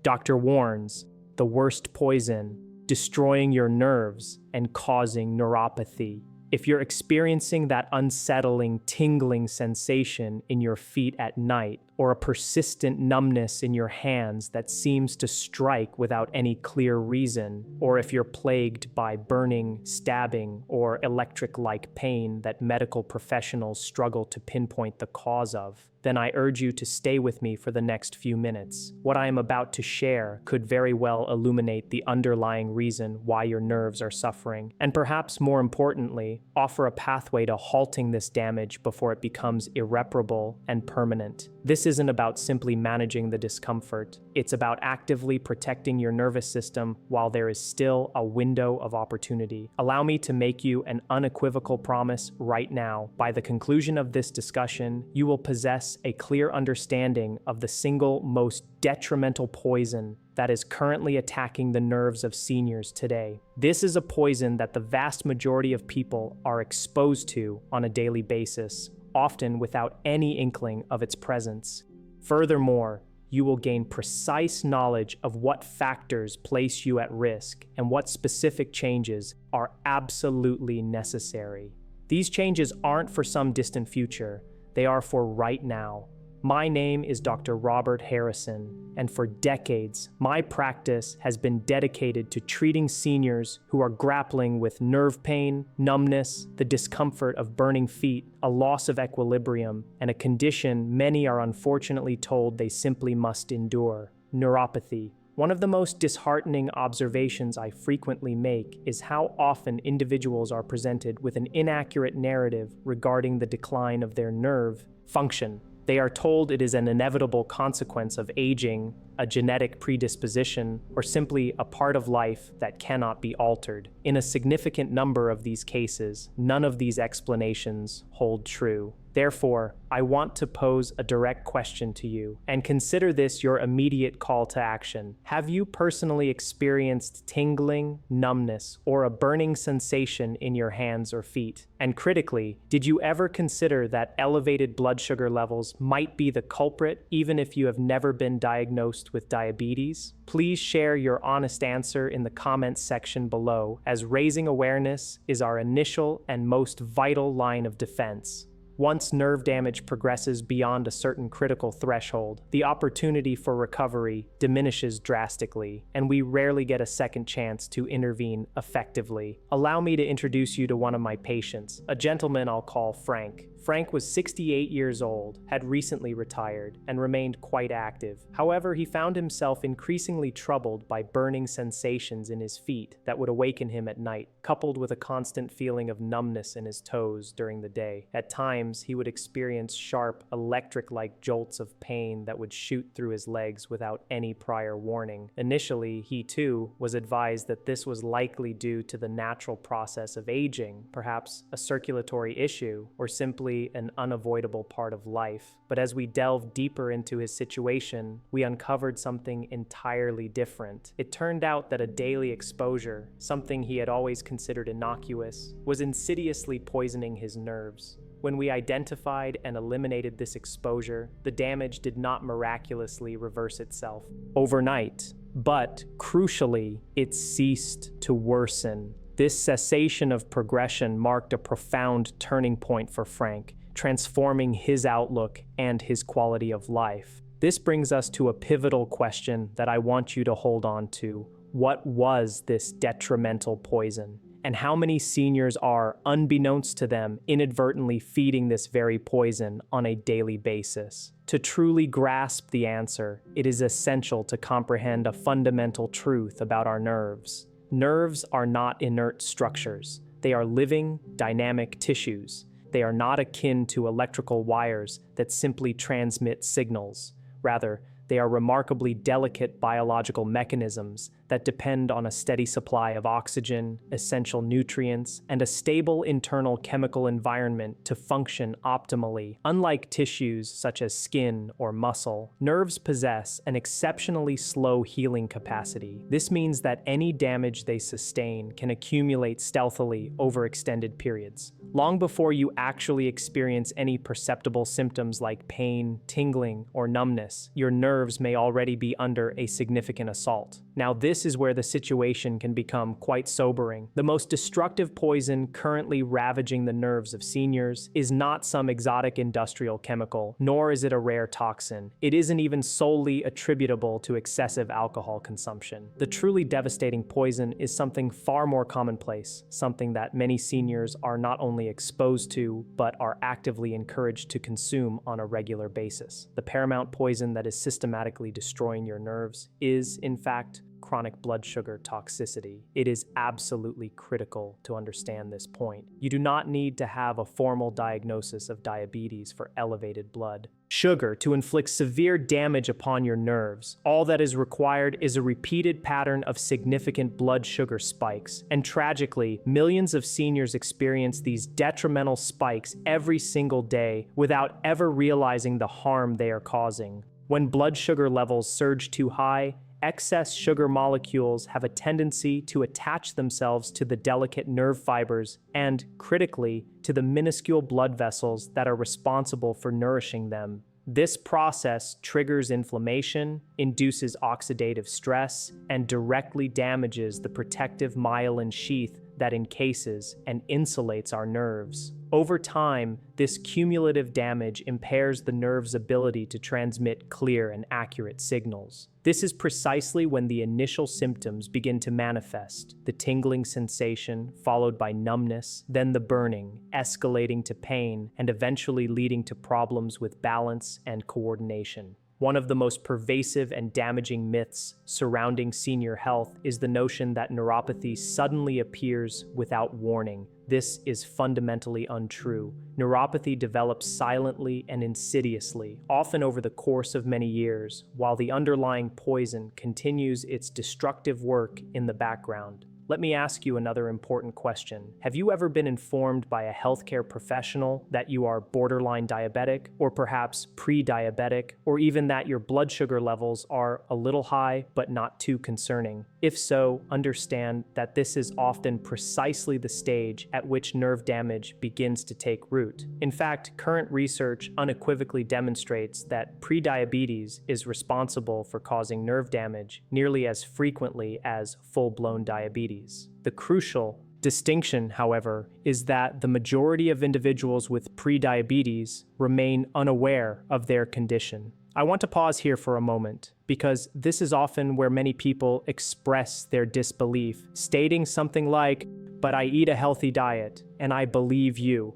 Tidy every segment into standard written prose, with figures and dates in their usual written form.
Doctor warns, the worst poison, destroying your nerves and causing neuropathy. If you're experiencing that unsettling, tingling sensation in your feet at night, or a persistent numbness in your hands that seems to strike without any clear reason, or if you're plagued by burning, stabbing, or electric-like pain that medical professionals struggle to pinpoint the cause of, then I urge you to stay with me for the next few minutes. What I am about to share could very well illuminate the underlying reason why your nerves are suffering, and perhaps more importantly, offer a pathway to halting this damage before it becomes irreparable and permanent. This isn't about simply managing the discomfort. It's about actively protecting your nervous system while there is still a window of opportunity. Allow me to make you an unequivocal promise right now. By the conclusion of this discussion, you will possess a clear understanding of the single most detrimental poison that is currently attacking the nerves of seniors today. This is a poison that the vast majority of people are exposed to on a daily basis, often without any inkling of its presence. Furthermore, you will gain precise knowledge of what factors place you at risk and what specific changes are absolutely necessary. These changes aren't for some distant future, they are for right now. My name is Dr. Robert Harrison, and for decades, my practice has been dedicated to treating seniors who are grappling with nerve pain, numbness, the discomfort of burning feet, a loss of equilibrium, and a condition many are unfortunately told they simply must endure: neuropathy. One of the most disheartening observations I frequently make is how often individuals are presented with an inaccurate narrative regarding the decline of their nerve function. They are told it is an inevitable consequence of aging, a genetic predisposition, or simply a part of life that cannot be altered. In a significant number of these cases, none of these explanations hold true. Therefore, I want to pose a direct question to you, and consider this your immediate call to action. Have you personally experienced tingling, numbness, or a burning sensation in your hands or feet? And critically, did you ever consider that elevated blood sugar levels might be the culprit, even if you have never been diagnosed with diabetes? Please share your honest answer in the comments section below, as raising awareness is our initial and most vital line of defense. Once nerve damage progresses beyond a certain critical threshold, the opportunity for recovery diminishes drastically, and we rarely get a second chance to intervene effectively. Allow me to introduce you to one of my patients, a gentleman I'll call Frank. Frank was 68 years old, had recently retired, and remained quite active. However, he found himself increasingly troubled by burning sensations in his feet that would awaken him at night, coupled with a constant feeling of numbness in his toes during the day. At times, he would experience sharp, electric-like jolts of pain that would shoot through his legs without any prior warning. Initially, he too was advised that this was likely due to the natural process of aging, perhaps a circulatory issue, or simply an unavoidable part of life. But as we delved deeper into his situation, we uncovered something entirely different. It turned out that a daily exposure, something he had always considered innocuous, was insidiously poisoning his nerves. When we identified and eliminated this exposure, the damage did not miraculously reverse itself overnight, but crucially, it ceased to worsen. This cessation of progression marked a profound turning point for Frank, transforming his outlook and his quality of life. This brings us to a pivotal question that I want you to hold on to. What was this detrimental poison? And how many seniors are, unbeknownst to them, inadvertently feeding this very poison on a daily basis? To truly grasp the answer, it is essential to comprehend a fundamental truth about our nerves. Nerves are not inert structures. They are living, dynamic tissues. They are not akin to electrical wires that simply transmit signals. Rather, they are remarkably delicate biological mechanisms that depend on a steady supply of oxygen, essential nutrients, and a stable internal chemical environment to function optimally. Unlike tissues such as skin or muscle, nerves possess an exceptionally slow healing capacity. This means that any damage they sustain can accumulate stealthily over extended periods. Long before you actually experience any perceptible symptoms like pain, tingling, or numbness, your nerves nerves may already be under a significant assault. Now, this is where the situation can become quite sobering. The most destructive poison currently ravaging the nerves of seniors is not some exotic industrial chemical, nor is it a rare toxin. It isn't even solely attributable to excessive alcohol consumption. The truly devastating poison is something far more commonplace, something that many seniors are not only exposed to, but are actively encouraged to consume on a regular basis. The paramount poison that is systematically destroying your nerves is, in fact, chronic blood sugar toxicity. It is absolutely critical to understand this point. You do not need to have a formal diagnosis of diabetes for elevated blood sugar to inflict severe damage upon your nerves. All that is required is a repeated pattern of significant blood sugar spikes. And tragically, millions of seniors experience these detrimental spikes every single day without ever realizing the harm they are causing. When blood sugar levels surge too high, excess sugar molecules have a tendency to attach themselves to the delicate nerve fibers and, critically, to the minuscule blood vessels that are responsible for nourishing them. This process triggers inflammation, induces oxidative stress, and directly damages the protective myelin sheath that encases and insulates our nerves. Over time, this cumulative damage impairs the nerve's ability to transmit clear and accurate signals. This is precisely when the initial symptoms begin to manifest: the tingling sensation, followed by numbness, then the burning, escalating to pain, and eventually leading to problems with balance and coordination. One of the most pervasive and damaging myths surrounding senior health is the notion that neuropathy suddenly appears without warning. This is fundamentally untrue. Neuropathy develops silently and insidiously, often over the course of many years, while the underlying poison continues its destructive work in the background. Let me ask you another important question. Have you ever been informed by a healthcare professional that you are borderline diabetic, or perhaps pre-diabetic, or even that your blood sugar levels are a little high but not too concerning? If so, understand that this is often precisely the stage at which nerve damage begins to take root. In fact, current research unequivocally demonstrates that prediabetes is responsible for causing nerve damage nearly as frequently as full-blown diabetes. The crucial distinction, however, is that the majority of individuals with prediabetes remain unaware of their condition. I want to pause here for a moment, because this is often where many people express their disbelief, stating something like, "But I eat a healthy diet, and I believe you."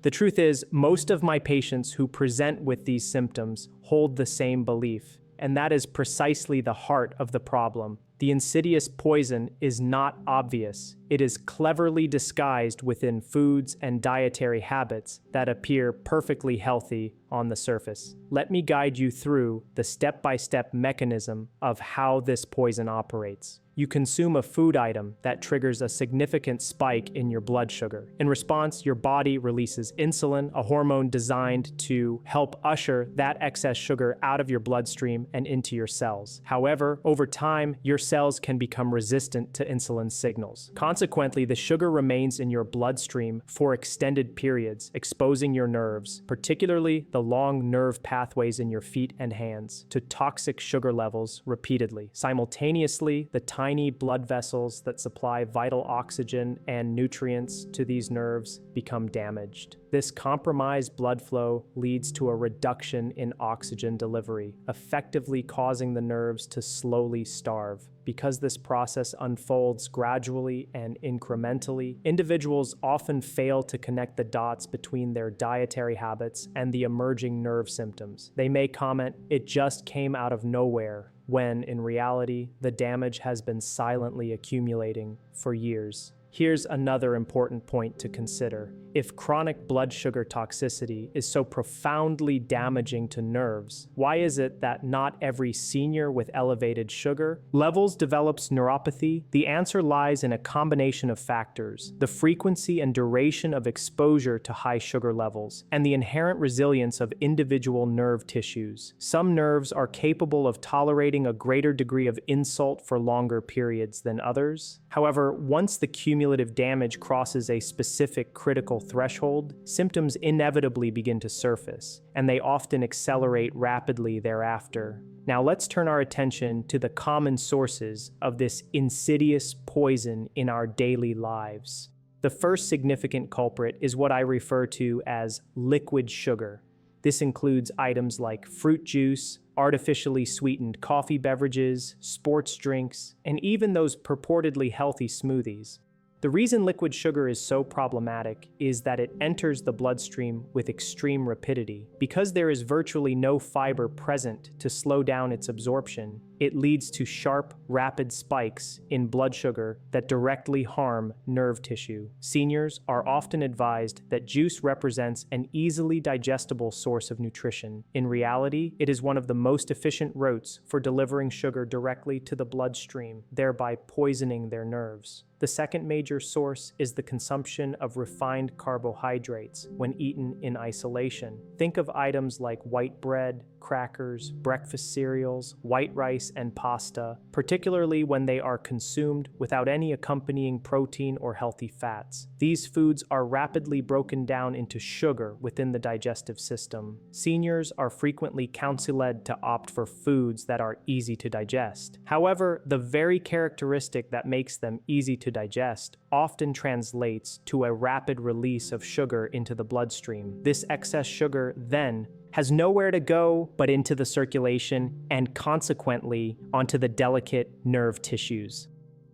The truth is, most of my patients who present with these symptoms hold the same belief, and that is precisely the heart of the problem. The insidious poison is not obvious. It is cleverly disguised within foods and dietary habits that appear perfectly healthy on the surface. Let me guide you through the step-by-step mechanism of how this poison operates. You consume a food item that triggers a significant spike in your blood sugar. In response, your body releases insulin, a hormone designed to help usher that excess sugar out of your bloodstream and into your cells. However, over time, your cells can become resistant to insulin signals. Consequently, the sugar remains in your bloodstream for extended periods, exposing your nerves, particularly the long nerve pathways in your feet and hands, to toxic sugar levels repeatedly. Simultaneously, the tiny blood vessels that supply vital oxygen and nutrients to these nerves become damaged. This compromised blood flow leads to a reduction in oxygen delivery, effectively causing the nerves to slowly starve. Because this process unfolds gradually and incrementally, individuals often fail to connect the dots between their dietary habits and the emerging nerve symptoms. They may comment, "It just came out of nowhere," when in reality, the damage has been silently accumulating for years. Here's another important point to consider. If chronic blood sugar toxicity is so profoundly damaging to nerves, why is it that not every senior with elevated sugar levels develops neuropathy? The answer lies in a combination of factors: the frequency and duration of exposure to high sugar levels, and the inherent resilience of individual nerve tissues. Some nerves are capable of tolerating a greater degree of insult for longer periods than others. However, once the cumulative damage crosses a specific critical threshold, symptoms inevitably begin to surface, and they often accelerate rapidly thereafter. Now let's turn our attention to the common sources of this insidious poison in our daily lives. The first significant culprit is what I refer to as liquid sugar. This includes items like fruit juice, artificially sweetened coffee beverages, sports drinks, and even those purportedly healthy smoothies. The reason liquid sugar is so problematic is that it enters the bloodstream with extreme rapidity. Because there is virtually no fiber present to slow down its absorption, it leads to sharp, rapid spikes in blood sugar that directly harm nerve tissue. Seniors are often advised that juice represents an easily digestible source of nutrition. In reality, it is one of the most efficient routes for delivering sugar directly to the bloodstream, thereby poisoning their nerves. The second major source is the consumption of refined carbohydrates when eaten in isolation. Think of items like white bread, crackers, breakfast cereals, white rice, and pasta, particularly when they are consumed without any accompanying protein or healthy fats. These foods are rapidly broken down into sugar within the digestive system. Seniors are frequently counseled to opt for foods that are easy to digest. However, the very characteristic that makes them easy to digest often translates to a rapid release of sugar into the bloodstream. This excess sugar then has nowhere to go but into the circulation and consequently onto the delicate nerve tissues.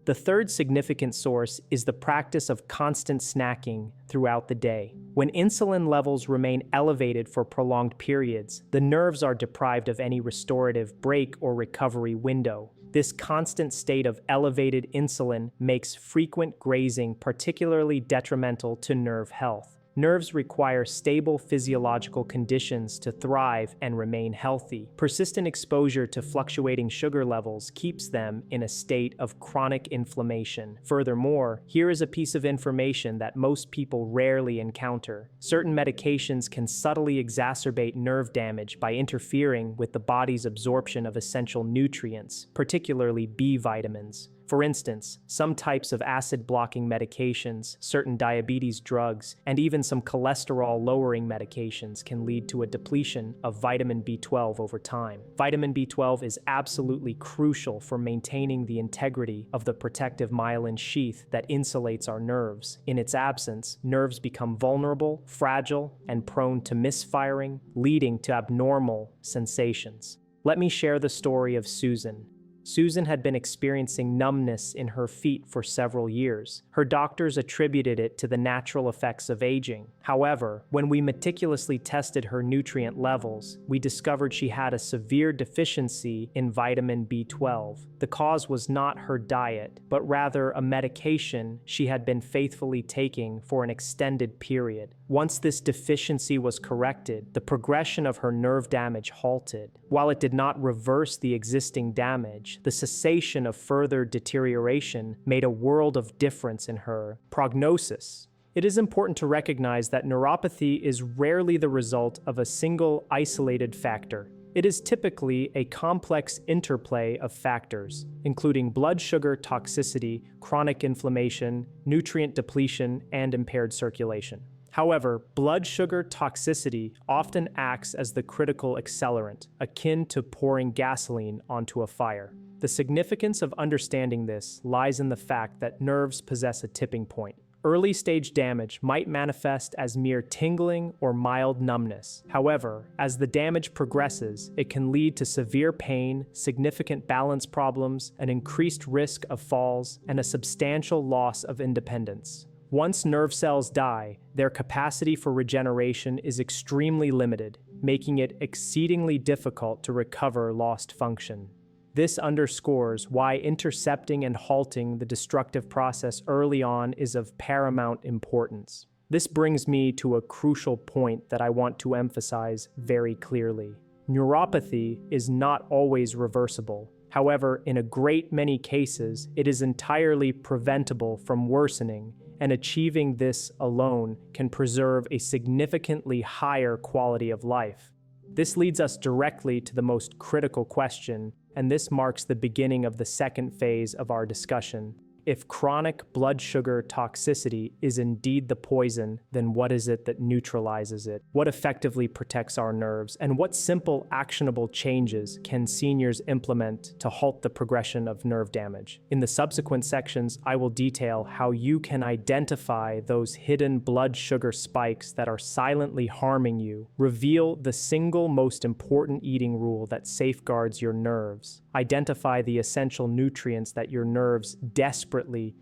The third significant source is the practice of constant snacking throughout the day. When insulin levels remain elevated for prolonged periods, the nerves are deprived of any restorative break or recovery window. This constant state of elevated insulin makes frequent grazing particularly detrimental to nerve health. Nerves require stable physiological conditions to thrive and remain healthy. Persistent exposure to fluctuating sugar levels keeps them in a state of chronic inflammation. Furthermore, here is a piece of information that most people rarely encounter. Certain medications can subtly exacerbate nerve damage by interfering with the body's absorption of essential nutrients, particularly B vitamins. For instance, some types of acid-blocking medications, certain diabetes drugs, and even some cholesterol-lowering medications can lead to a depletion of vitamin B12 over time. Vitamin B12 is absolutely crucial for maintaining the integrity of the protective myelin sheath that insulates our nerves. In its absence, nerves become vulnerable, fragile, and prone to misfiring, leading to abnormal sensations. Let me share the story of Susan. Susan had been experiencing numbness in her feet for several years. Her doctors attributed it to the natural effects of aging. However, when we meticulously tested her nutrient levels, we discovered she had a severe deficiency in vitamin B12. The cause was not her diet, but rather a medication she had been faithfully taking for an extended period. Once this deficiency was corrected, the progression of her nerve damage halted. While it did not reverse the existing damage, the cessation of further deterioration made a world of difference in her prognosis. It is important to recognize that neuropathy is rarely the result of a single isolated factor. It is typically a complex interplay of factors, including blood sugar toxicity, chronic inflammation, nutrient depletion, and impaired circulation. However, blood sugar toxicity often acts as the critical accelerant, akin to pouring gasoline onto a fire. The significance of understanding this lies in the fact that nerves possess a tipping point. Early-stage damage might manifest as mere tingling or mild numbness. However, as the damage progresses, it can lead to severe pain, significant balance problems, an increased risk of falls, and a substantial loss of independence. Once nerve cells die, their capacity for regeneration is extremely limited, making it exceedingly difficult to recover lost function. This underscores why intercepting and halting the destructive process early on is of paramount importance. This brings me to a crucial point that I want to emphasize very clearly. Neuropathy is not always reversible. However, in a great many cases, it is entirely preventable from worsening, and achieving this alone can preserve a significantly higher quality of life. This leads us directly to the most critical question, and this marks the beginning of the second phase of our discussion. If chronic blood sugar toxicity is indeed the poison, then what is it that neutralizes it? What effectively protects our nerves? And what simple, actionable changes can seniors implement to halt the progression of nerve damage? In the subsequent sections, I will detail how you can identify those hidden blood sugar spikes that are silently harming you, reveal the single most important eating rule that safeguards your nerves, identify the essential nutrients that your nerves desperately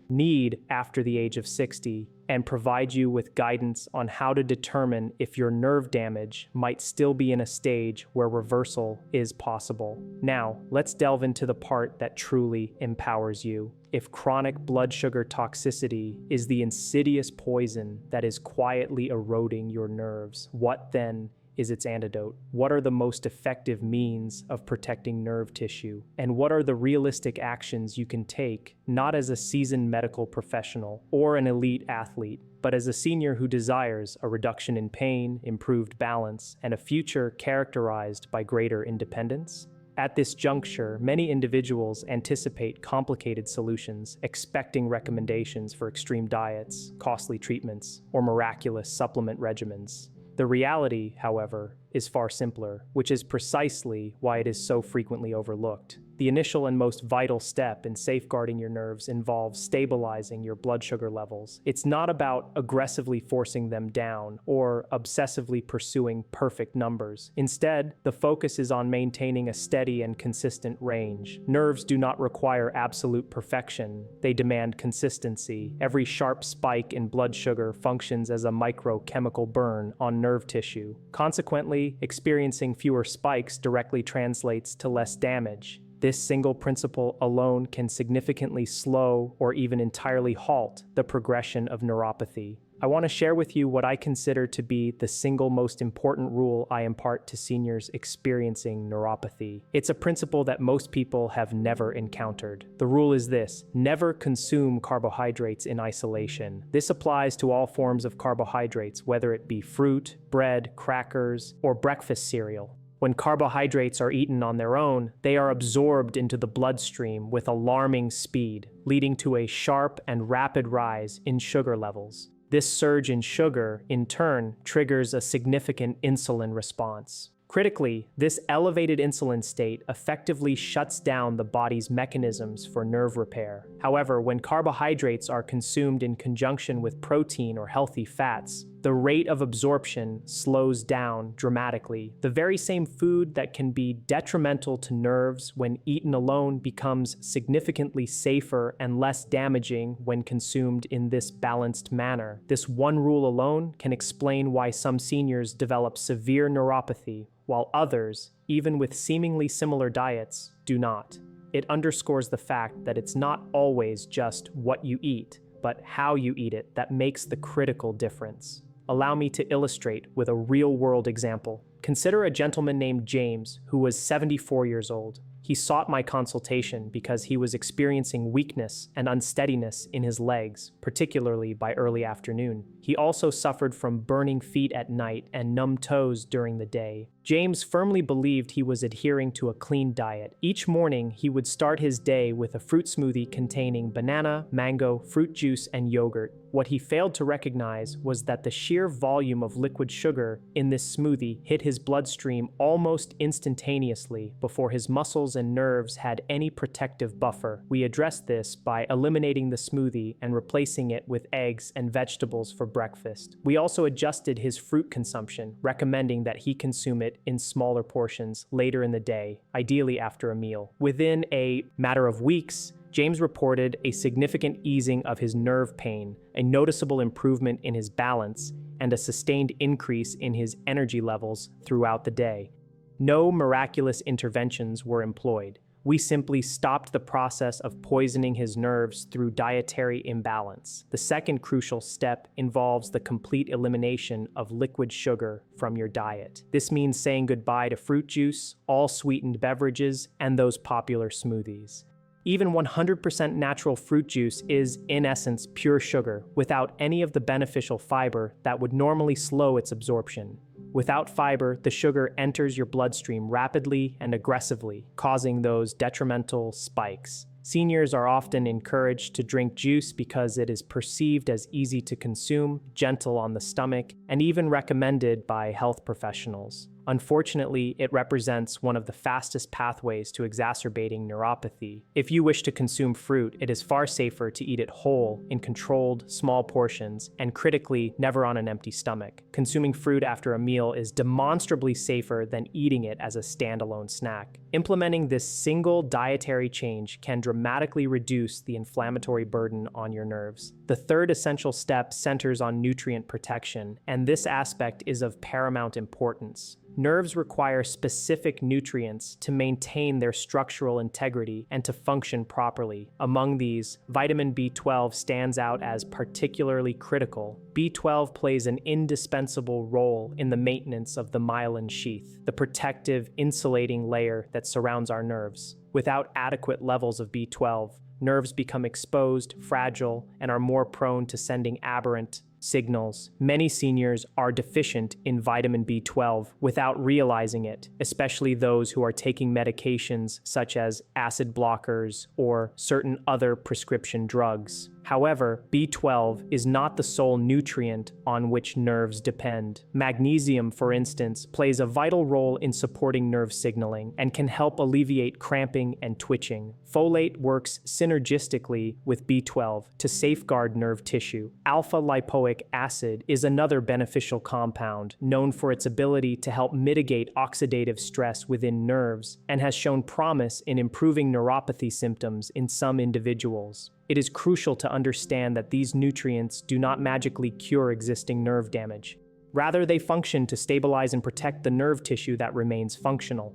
need after the age of 60, and provide you with guidance on how to determine if your nerve damage might still be in a stage where reversal is possible. Now, let's delve into the part that truly empowers you. If chronic blood sugar toxicity is the insidious poison that is quietly eroding your nerves, what then is its antidote? What are the most effective means of protecting nerve tissue? And what are the realistic actions you can take, not as a seasoned medical professional or an elite athlete, but as a senior who desires a reduction in pain, improved balance, and a future characterized by greater independence? At this juncture, many individuals anticipate complicated solutions, expecting recommendations for extreme diets, costly treatments, or miraculous supplement regimens. The reality, however, is far simpler, which is precisely why it is so frequently overlooked. The initial and most vital step in safeguarding your nerves involves stabilizing your blood sugar levels. It's not about aggressively forcing them down or obsessively pursuing perfect numbers. Instead, the focus is on maintaining a steady and consistent range. Nerves do not require absolute perfection. They demand consistency. Every sharp spike in blood sugar functions as a microchemical burn on nerve tissue. Consequently, experiencing fewer spikes directly translates to less damage. This single principle alone can significantly slow or even entirely halt the progression of neuropathy. I want to share with you what I consider to be the single most important rule I impart to seniors experiencing neuropathy. It's a principle that most people have never encountered. The rule is this: never consume carbohydrates in isolation. This applies to all forms of carbohydrates, whether it be fruit, bread, crackers, or breakfast cereal. When carbohydrates are eaten on their own, they are absorbed into the bloodstream with alarming speed, leading to a sharp and rapid rise in sugar levels. This surge in sugar, in turn, triggers a significant insulin response. Critically, this elevated insulin state effectively shuts down the body's mechanisms for nerve repair. However, when carbohydrates are consumed in conjunction with protein or healthy fats, the rate of absorption slows down dramatically. The very same food that can be detrimental to nerves when eaten alone becomes significantly safer and less damaging when consumed in this balanced manner. This one rule alone can explain why some seniors develop severe neuropathy, while others, even with seemingly similar diets, do not. It underscores the fact that it's not always just what you eat, but how you eat it that makes the critical difference. Allow me to illustrate with a real-world example. Consider a gentleman named James who was 74 years old. He sought my consultation because he was experiencing weakness and unsteadiness in his legs, particularly by early afternoon. He also suffered from burning feet at night and numb toes during the day. James firmly believed he was adhering to a clean diet. Each morning, he would start his day with a fruit smoothie containing banana, mango, fruit juice, and yogurt. What he failed to recognize was that the sheer volume of liquid sugar in this smoothie hit his bloodstream almost instantaneously before his muscles and nerves had any protective buffer. We addressed this by eliminating the smoothie and replacing it with eggs and vegetables for breakfast. We also adjusted his fruit consumption, recommending that he consume it in smaller portions later in the day, ideally after a meal. Within a matter of weeks, James reported a significant easing of his nerve pain, a noticeable improvement in his balance, and a sustained increase in his energy levels throughout the day. No miraculous interventions were employed. We simply stopped the process of poisoning his nerves through dietary imbalance. The second crucial step involves the complete elimination of liquid sugar from your diet. This means saying goodbye to fruit juice, all sweetened beverages, and those popular smoothies. Even 100% natural fruit juice is, in essence, pure sugar, without any of the beneficial fiber that would normally slow its absorption. Without fiber, the sugar enters your bloodstream rapidly and aggressively, causing those detrimental spikes. Seniors are often encouraged to drink juice because it is perceived as easy to consume, gentle on the stomach, and even recommended by health professionals. Unfortunately, it represents one of the fastest pathways to exacerbating neuropathy. If you wish to consume fruit, it is far safer to eat it whole, in controlled, small portions, and critically, never on an empty stomach. Consuming fruit after a meal is demonstrably safer than eating it as a standalone snack. Implementing this single dietary change can dramatically reduce the inflammatory burden on your nerves. The third essential step centers on nutrient protection, and this aspect is of paramount importance. Nerves require specific nutrients to maintain their structural integrity and to function properly. Among these, vitamin B12 stands out as particularly critical. B12 plays an indispensable role in the maintenance of the myelin sheath, the protective, insulating layer that surrounds our nerves. Without adequate levels of B12, nerves become exposed, fragile, and are more prone to sending aberrant signals. Many seniors are deficient in vitamin B12 without realizing it, especially those who are taking medications such as acid blockers or certain other prescription drugs. However, B12 is not the sole nutrient on which nerves depend. Magnesium, for instance, plays a vital role in supporting nerve signaling and can help alleviate cramping and twitching. Folate works synergistically with B12 to safeguard nerve tissue. Alpha-lipoic acid is another beneficial compound known for its ability to help mitigate oxidative stress within nerves and has shown promise in improving neuropathy symptoms in some individuals. It is crucial to understand that these nutrients do not magically cure existing nerve damage. Rather, they function to stabilize and protect the nerve tissue that remains functional.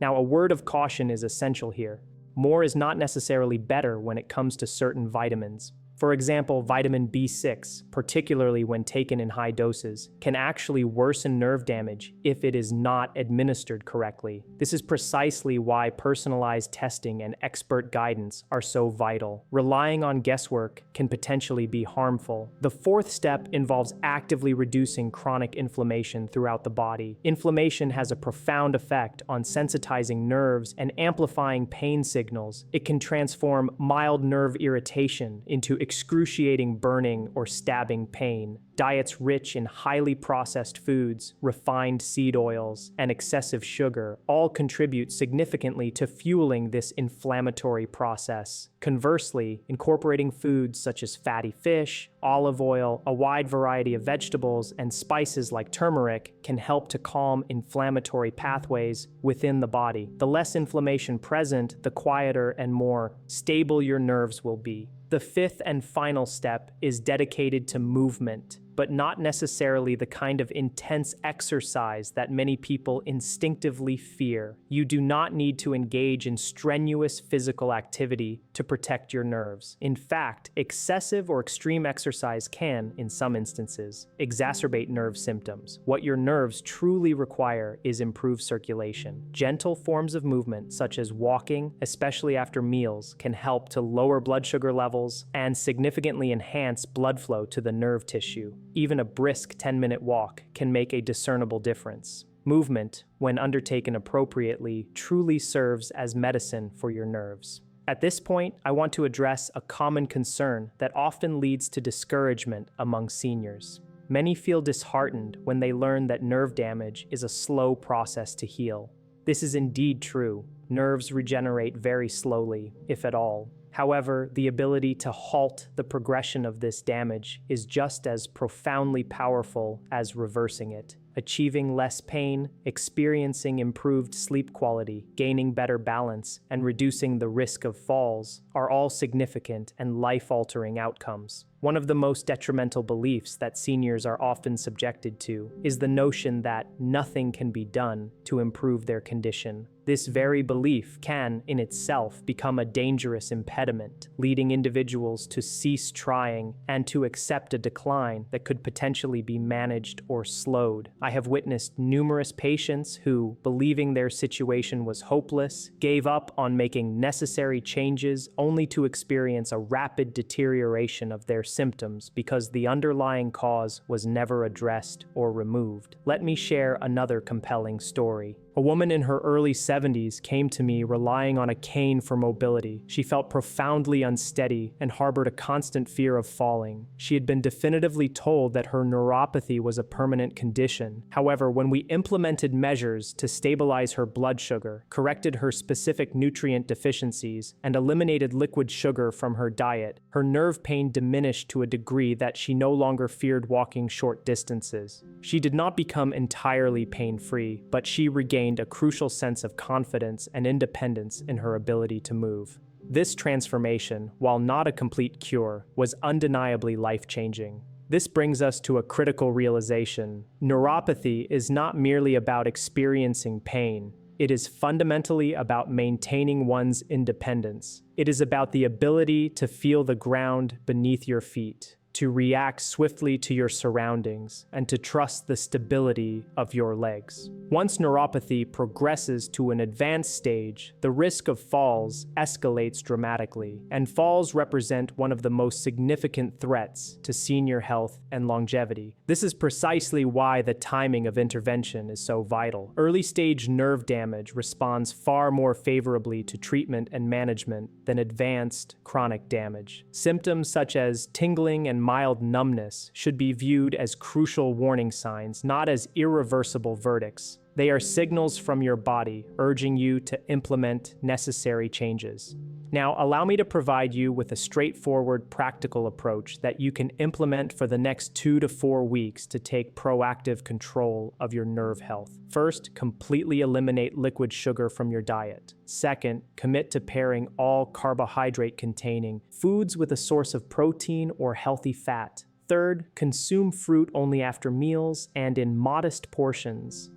Now, a word of caution is essential here. More is not necessarily better when it comes to certain vitamins. For example, vitamin B6, particularly when taken in high doses, can actually worsen nerve damage if it is not administered correctly. This is precisely why personalized testing and expert guidance are so vital. Relying on guesswork can potentially be harmful. The fourth step involves actively reducing chronic inflammation throughout the body. Inflammation has a profound effect on sensitizing nerves and amplifying pain signals. It can transform mild nerve irritation into excruciating burning or stabbing pain. Diets rich in highly processed foods, refined seed oils, and excessive sugar all contribute significantly to fueling this inflammatory process. Conversely, incorporating foods such as fatty fish, olive oil, a wide variety of vegetables, and spices like turmeric can help to calm inflammatory pathways within the body. The less inflammation present, the quieter and more stable your nerves will be. The fifth and final step is dedicated to movement, but not necessarily the kind of intense exercise that many people instinctively fear. You do not need to engage in strenuous physical activity to protect your nerves. In fact, excessive or extreme exercise can, in some instances, exacerbate nerve symptoms. What your nerves truly require is improved circulation. Gentle forms of movement, such as walking, especially after meals, can help to lower blood sugar levels and significantly enhance blood flow to the nerve tissue. Even a brisk 10-minute walk can make a discernible difference. Movement, when undertaken appropriately, truly serves as medicine for your nerves. At this point, I want to address a common concern that often leads to discouragement among seniors. Many feel disheartened when they learn that nerve damage is a slow process to heal. This is indeed true. Nerves regenerate very slowly, if at all. However, the ability to halt the progression of this damage is just as profoundly powerful as reversing it. Achieving less pain, experiencing improved sleep quality, gaining better balance, and reducing the risk of falls are all significant and life-altering outcomes. One of the most detrimental beliefs that seniors are often subjected to is the notion that nothing can be done to improve their condition. This very belief can, in itself, become a dangerous impediment, leading individuals to cease trying and to accept a decline that could potentially be managed or slowed. I have witnessed numerous patients who, believing their situation was hopeless, gave up on making necessary changes only to experience a rapid deterioration of their symptoms because the underlying cause was never addressed or removed. Let me share another compelling story. A woman in her early 70s came to me relying on a cane for mobility. She felt profoundly unsteady and harbored a constant fear of falling. She had been definitively told that her neuropathy was a permanent condition. However, when we implemented measures to stabilize her blood sugar, corrected her specific nutrient deficiencies, and eliminated liquid sugar from her diet, her nerve pain diminished to a degree that she no longer feared walking short distances. She did not become entirely pain-free, but she regained a crucial sense of confidence and independence in her ability to move. This transformation, while not a complete cure, was undeniably life-changing. This brings us to a critical realization. Neuropathy is not merely about experiencing pain. It is fundamentally about maintaining one's independence. It is about the ability to feel the ground beneath your feet, to react swiftly to your surroundings, and to trust the stability of your legs. Once neuropathy progresses to an advanced stage, the risk of falls escalates dramatically, and falls represent one of the most significant threats to senior health and longevity. This is precisely why the timing of intervention is so vital. Early-stage nerve damage responds far more favorably to treatment and management than advanced chronic damage. Symptoms such as tingling and mild numbness should be viewed as crucial warning signs, not as irreversible verdicts. They are signals from your body urging you to implement necessary changes. Now, allow me to provide you with a straightforward, practical approach that you can implement for the next 2 to 4 weeks to take proactive control of your nerve health. First, completely eliminate liquid sugar from your diet. Second, commit to pairing all carbohydrate-containing foods with a source of protein or healthy fat. Third, consume fruit only after meals and in modest portions.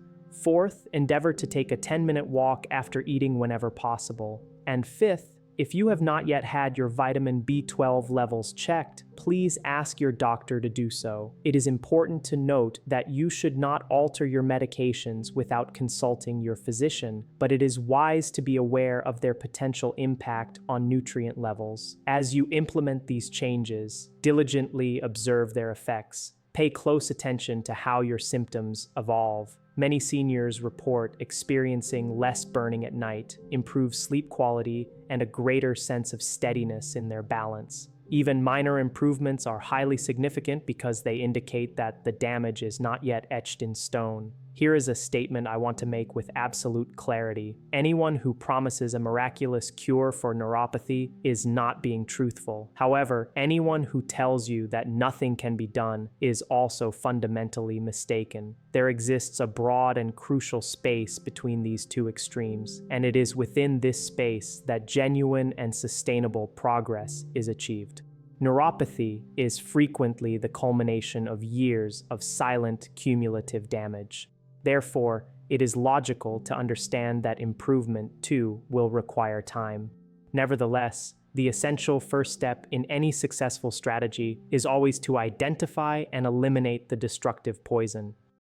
Fourth, endeavor to take a 10-minute walk after eating whenever possible. And fifth, if you have not yet had your vitamin B12 levels checked, please ask your doctor to do so. It is important to note that you should not alter your medications without consulting your physician, but it is wise to be aware of their potential impact on nutrient levels. As you implement these changes, diligently observe their effects. Pay close attention to how your symptoms evolve. Many seniors report experiencing less burning at night, improved sleep quality, and a greater sense of steadiness in their balance. Even minor improvements are highly significant because they indicate that the damage is not yet etched in stone. Here is a statement I want to make with absolute clarity. Anyone who promises a miraculous cure for neuropathy is not being truthful. However, anyone who tells you that nothing can be done is also fundamentally mistaken. There exists a broad and crucial space between these two extremes, and it is within this space that genuine and sustainable progress is achieved. Neuropathy is frequently the culmination of years of silent cumulative damage. Therefore, it is logical to understand that improvement, too, will require time. Nevertheless, the essential first step in any successful strategy is always to identify and eliminate the destructive poison.